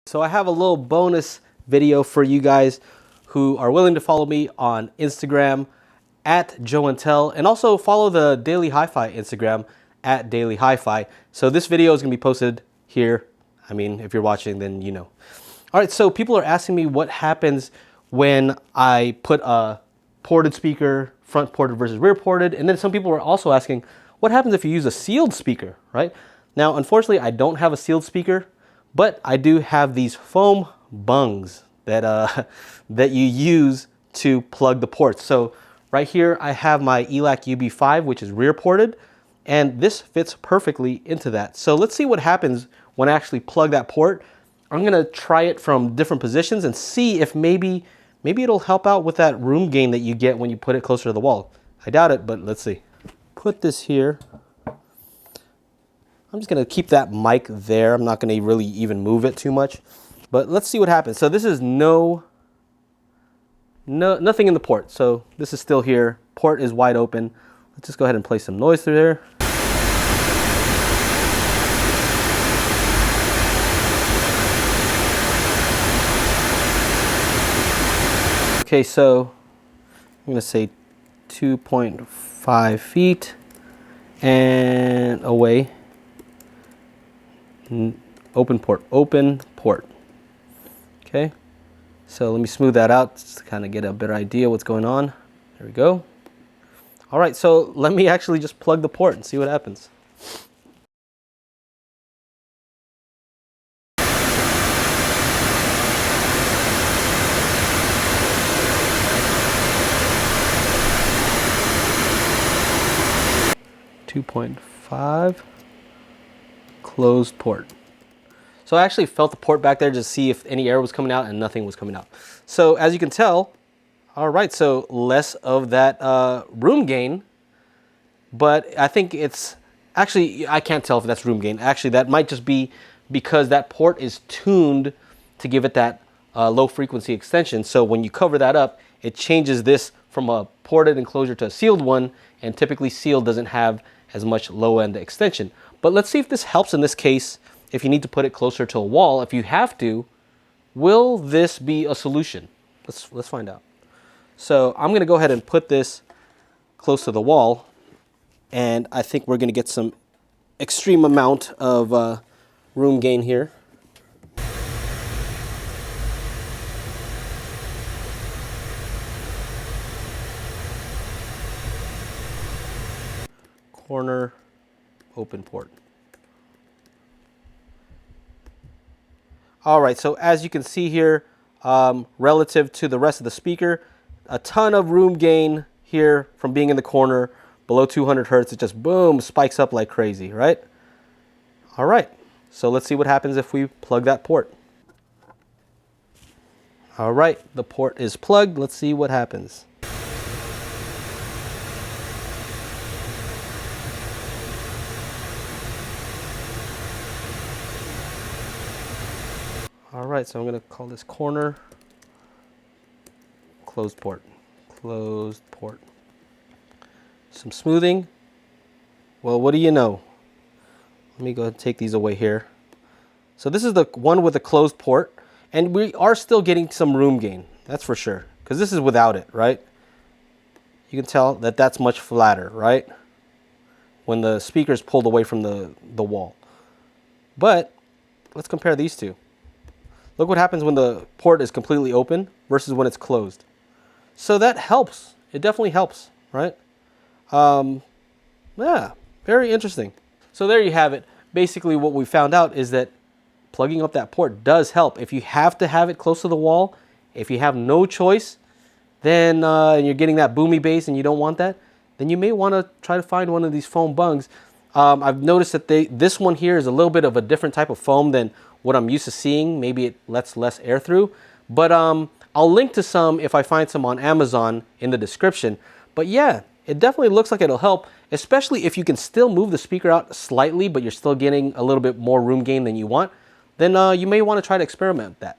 So I have a little bonus video for you guys who are willing to follow me on Instagram at Joe and Tell, and also follow the Daily Hi-Fi Instagram at Daily Hi-Fi. So this video is gonna be posted here. I mean, if you're watching, then you know. All right, so people are asking me what happens when I put a ported speaker, front ported versus rear ported, and then some people are also asking, what happens if you use a sealed speaker, right? Now, unfortunately, I don't have a sealed speaker, but I do have these foam bungs that that you use to plug the ports. So right here, I have my ELAC UB5, which is rear ported, and this fits perfectly into that. So let's see what happens when I actually plug that port. I'm gonna try it from different positions and see if maybe it'll help out with that room gain that you get when you put it closer to the wall. I doubt it, but let's see. Put this here. I'm just gonna keep that mic there. I'm not gonna really even move it too much, but let's see what happens. So this is nothing in the port. So this is still here. Port is wide open. Let's just go ahead and play some noise through there. Okay, so I'm gonna say 2.5 feet and away. Open port. Okay, so let me smooth that out just to kind of get a better idea what's going on. There we go. All right, so let me actually just plug the port and see what happens. .5 closed port. So I actually felt the port back there just to see if any air was coming out, and nothing was coming out. So as you can tell, all right, so less of that room gain, but I think it's actually, I can't tell if that's room gain. Actually, that might just be because that port is tuned to give it that low frequency extension. So when you cover that up, it changes this from a ported enclosure to a sealed one, and typically sealed doesn't have as much low end extension. But let's see if this helps in this case. If you need to put it closer to a wall, if you have to, will this be a solution? Let's find out. So I'm gonna go ahead and put this close to the wall, and I think we're gonna get some extreme amount of room gain here. Corner, open port. All right, so as you can see here, relative to the rest of the speaker, a ton of room gain here from being in the corner below 200 hertz. It just boom, spikes up like crazy, right? All right, so let's see what happens if we plug that port. All right, the port is plugged. Let's see what happens. All right, so I'm gonna call this corner, closed port, closed port. Some smoothing. Well, what do you know? Let me go ahead and take these away here. So this is the one with the closed port, and we are still getting some room gain, that's for sure, because this is without it, right? You can tell that that's much flatter, right? When the speaker is pulled away from the wall. But let's compare these two. Look what happens when the port is completely open versus when it's closed. So that helps. It definitely helps, right? Yeah, very interesting. So there you have it. Basically what we found out is that plugging up that port does help. If you have to have it close to the wall, if you have no choice, then you're getting that boomy bass and you don't want that, then you may want to try to find one of these foam bungs. I've noticed that this one here is a little bit of a different type of foam than what I'm used to seeing. Maybe it lets less air through, but I'll link to some if I find some on Amazon in the description. But yeah, it definitely looks like it'll help, especially if you can still move the speaker out slightly, but you're still getting a little bit more room gain than you want. Then you may want to try to experiment with that.